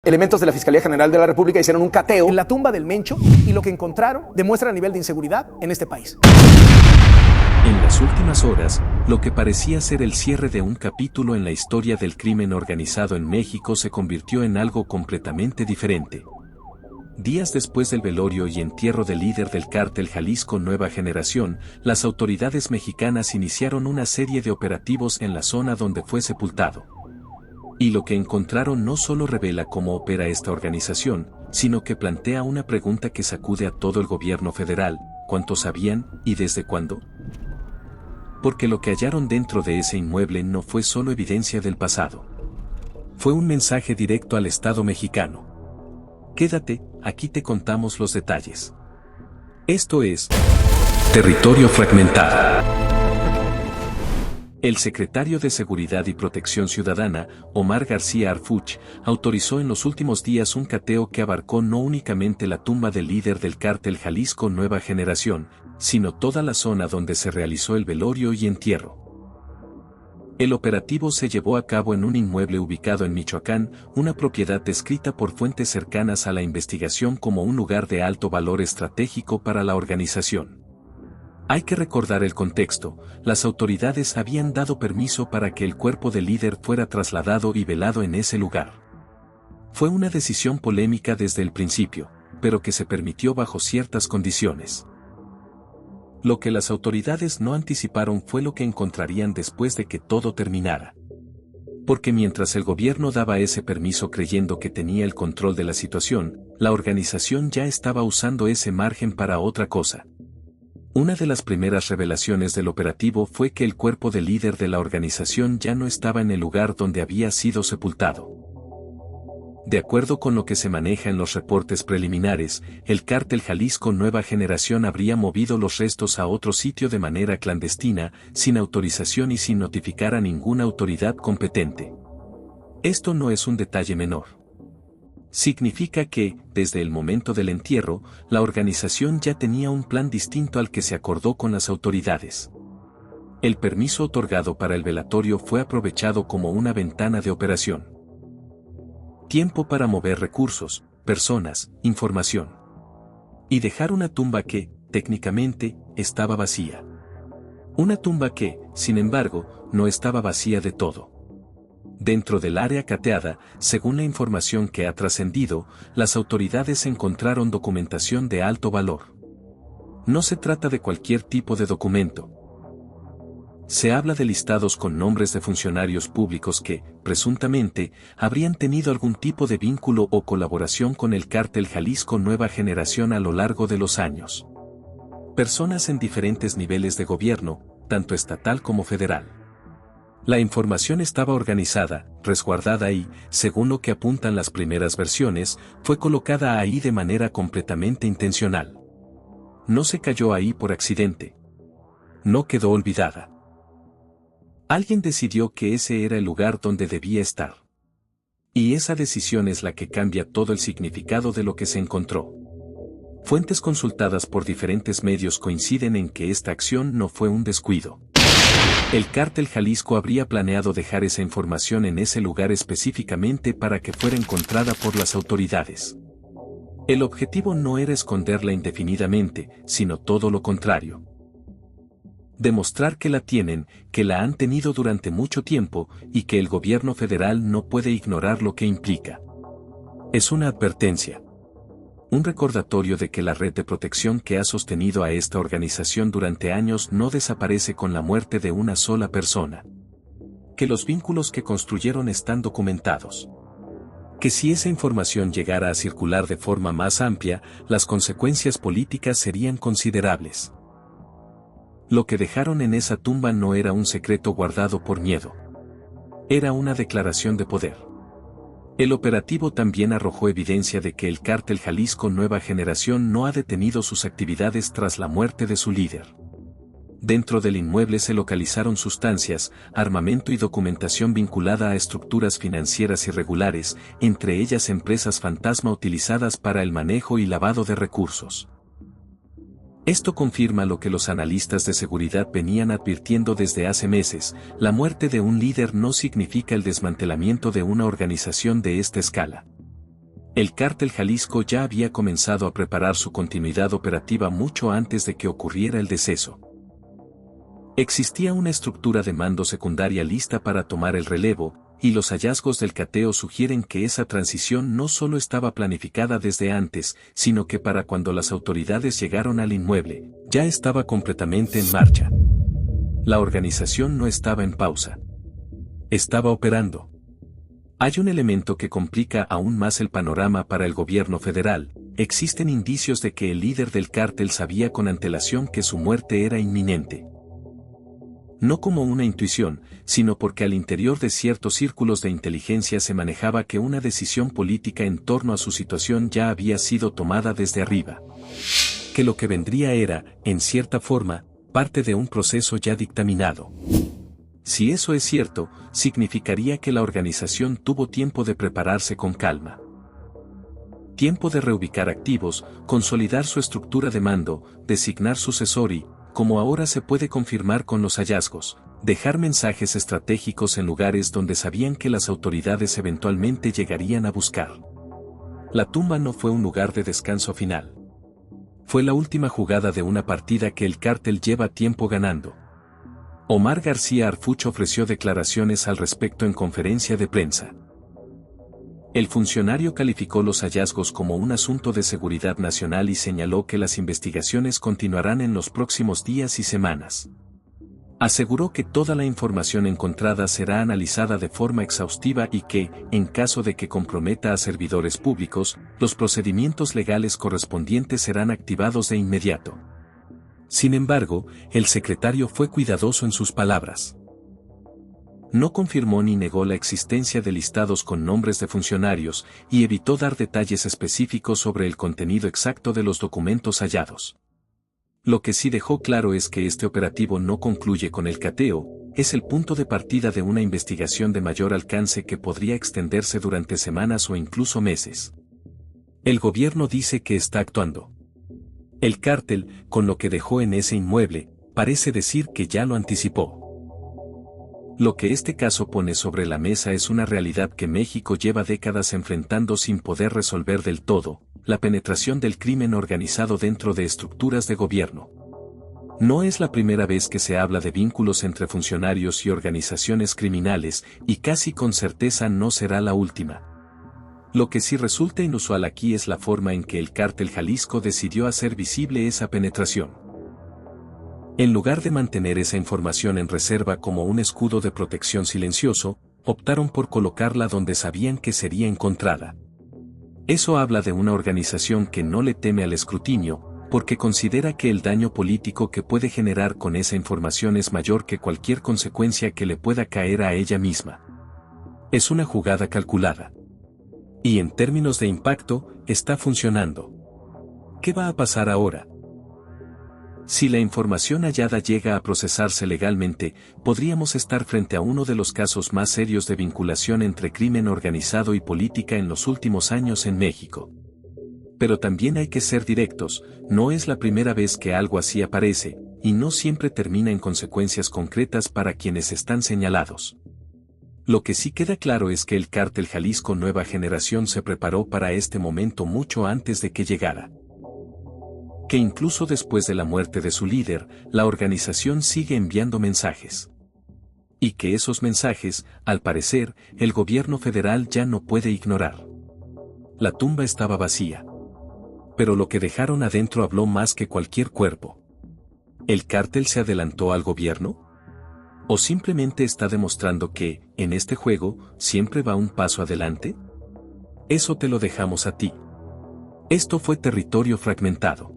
Elementos de la Fiscalía General de la República hicieron un cateo en la tumba del Mencho y lo que encontraron demuestra el nivel de inseguridad en este país. En las últimas horas, lo que parecía ser el cierre de un capítulo en la historia del crimen organizado en México se convirtió en algo completamente diferente. Días después del velorio y entierro del líder del cártel Jalisco Nueva Generación, las autoridades mexicanas iniciaron una serie de operativos en la zona donde fue sepultado. Y lo que encontraron no solo revela cómo opera esta organización, sino que plantea una pregunta que sacude a todo el gobierno federal: ¿cuántos sabían y desde cuándo? Porque lo que hallaron dentro de ese inmueble no fue solo evidencia del pasado. Fue un mensaje directo al Estado mexicano. Quédate, aquí te contamos los detalles. Esto es Territorio Fragmentado. El secretario de Seguridad y Protección Ciudadana, Omar García Harfuch, autorizó en los últimos días un cateo que abarcó no únicamente la tumba del líder del cártel Jalisco Nueva Generación, sino toda la zona donde se realizó el velorio y entierro. El operativo se llevó a cabo en un inmueble ubicado en Michoacán, una propiedad descrita por fuentes cercanas a la investigación como un lugar de alto valor estratégico para la organización. Hay que recordar el contexto: las autoridades habían dado permiso para que el cuerpo del líder fuera trasladado y velado en ese lugar. Fue una decisión polémica desde el principio, pero que se permitió bajo ciertas condiciones. Lo que las autoridades no anticiparon fue lo que encontrarían después de que todo terminara. Porque mientras el gobierno daba ese permiso creyendo que tenía el control de la situación, la organización ya estaba usando ese margen para otra cosa. Una de las primeras revelaciones del operativo fue que el cuerpo del líder de la organización ya no estaba en el lugar donde había sido sepultado. De acuerdo con lo que se maneja en los reportes preliminares, el cártel Jalisco Nueva Generación habría movido los restos a otro sitio de manera clandestina, sin autorización y sin notificar a ninguna autoridad competente. Esto no es un detalle menor. Significa que, desde el momento del entierro, la organización ya tenía un plan distinto al que se acordó con las autoridades. El permiso otorgado para el velatorio fue aprovechado como una ventana de operación. Tiempo para mover recursos, personas, información. Y dejar una tumba que, técnicamente, estaba vacía. Una tumba que, sin embargo, no estaba vacía de todo. Dentro del área cateada, según la información que ha trascendido, las autoridades encontraron documentación de alto valor. No se trata de cualquier tipo de documento. Se habla de listados con nombres de funcionarios públicos que, presuntamente, habrían tenido algún tipo de vínculo o colaboración con el cártel Jalisco Nueva Generación a lo largo de los años. Personas en diferentes niveles de gobierno, tanto estatal como federal. La información estaba organizada, resguardada y, según lo que apuntan las primeras versiones, fue colocada ahí de manera completamente intencional. No se cayó ahí por accidente. No quedó olvidada. Alguien decidió que ese era el lugar donde debía estar. Y esa decisión es la que cambia todo el significado de lo que se encontró. Fuentes consultadas por diferentes medios coinciden en que esta acción no fue un descuido. El cártel Jalisco habría planeado dejar esa información en ese lugar específicamente para que fuera encontrada por las autoridades. El objetivo no era esconderla indefinidamente, sino todo lo contrario. Demostrar que la tienen, que la han tenido durante mucho tiempo, y que el gobierno federal no puede ignorar lo que implica. Es una advertencia. Un recordatorio de que la red de protección que ha sostenido a esta organización durante años no desaparece con la muerte de una sola persona. Que los vínculos que construyeron están documentados. Que si esa información llegara a circular de forma más amplia, las consecuencias políticas serían considerables. Lo que dejaron en esa tumba no era un secreto guardado por miedo. Era una declaración de poder. El operativo también arrojó evidencia de que el cártel Jalisco Nueva Generación no ha detenido sus actividades tras la muerte de su líder. Dentro del inmueble se localizaron sustancias, armamento y documentación vinculada a estructuras financieras irregulares, entre ellas empresas fantasma utilizadas para el manejo y lavado de recursos. Esto confirma lo que los analistas de seguridad venían advirtiendo desde hace meses: la muerte de un líder no significa el desmantelamiento de una organización de esta escala. El Cártel Jalisco ya había comenzado a preparar su continuidad operativa mucho antes de que ocurriera el deceso. Existía una estructura de mando secundaria lista para tomar el relevo, y los hallazgos del cateo sugieren que esa transición no solo estaba planificada desde antes, sino que para cuando las autoridades llegaron al inmueble, ya estaba completamente en marcha. La organización no estaba en pausa. Estaba operando. Hay un elemento que complica aún más el panorama para el gobierno federal. Existen indicios de que el líder del cártel sabía con antelación que su muerte era inminente. No como una intuición, sino porque al interior de ciertos círculos de inteligencia se manejaba que una decisión política en torno a su situación ya había sido tomada desde arriba. Que lo que vendría era, en cierta forma, parte de un proceso ya dictaminado. Si eso es cierto, significaría que la organización tuvo tiempo de prepararse con calma. Tiempo de reubicar activos, consolidar su estructura de mando, designar sucesor y, como ahora se puede confirmar con los hallazgos, dejar mensajes estratégicos en lugares donde sabían que las autoridades eventualmente llegarían a buscar. La tumba no fue un lugar de descanso final. Fue la última jugada de una partida que el cártel lleva tiempo ganando. Omar García Harfuch ofreció declaraciones al respecto en conferencia de prensa. El funcionario calificó los hallazgos como un asunto de seguridad nacional y señaló que las investigaciones continuarán en los próximos días y semanas. Aseguró que toda la información encontrada será analizada de forma exhaustiva y que, en caso de que comprometa a servidores públicos, los procedimientos legales correspondientes serán activados de inmediato. Sin embargo, el secretario fue cuidadoso en sus palabras. No confirmó ni negó la existencia de listados con nombres de funcionarios y evitó dar detalles específicos sobre el contenido exacto de los documentos hallados. Lo que sí dejó claro es que este operativo no concluye con el cateo, es el punto de partida de una investigación de mayor alcance que podría extenderse durante semanas o incluso meses. El gobierno dice que está actuando. El cártel, con lo que dejó en ese inmueble, parece decir que ya lo anticipó. Lo que este caso pone sobre la mesa es una realidad que México lleva décadas enfrentando sin poder resolver del todo, la penetración del crimen organizado dentro de estructuras de gobierno. No es la primera vez que se habla de vínculos entre funcionarios y organizaciones criminales, y casi con certeza no será la última. Lo que sí resulta inusual aquí es la forma en que el Cártel Jalisco decidió hacer visible esa penetración. En lugar de mantener esa información en reserva como un escudo de protección silencioso, optaron por colocarla donde sabían que sería encontrada. Eso habla de una organización que no le teme al escrutinio, porque considera que el daño político que puede generar con esa información es mayor que cualquier consecuencia que le pueda caer a ella misma. Es una jugada calculada. Y en términos de impacto, está funcionando. ¿Qué va a pasar ahora? Si la información hallada llega a procesarse legalmente, podríamos estar frente a uno de los casos más serios de vinculación entre crimen organizado y política en los últimos años en México. Pero también hay que ser directos, no es la primera vez que algo así aparece, y no siempre termina en consecuencias concretas para quienes están señalados. Lo que sí queda claro es que el Cártel Jalisco Nueva Generación se preparó para este momento mucho antes de que llegara. Que incluso después de la muerte de su líder, la organización sigue enviando mensajes. Y que esos mensajes, al parecer, el gobierno federal ya no puede ignorar. La tumba estaba vacía. Pero lo que dejaron adentro habló más que cualquier cuerpo. ¿El cártel se adelantó al gobierno? ¿O simplemente está demostrando que, en este juego, siempre va un paso adelante? Eso te lo dejamos a ti. Esto fue Territorio Fragmentado.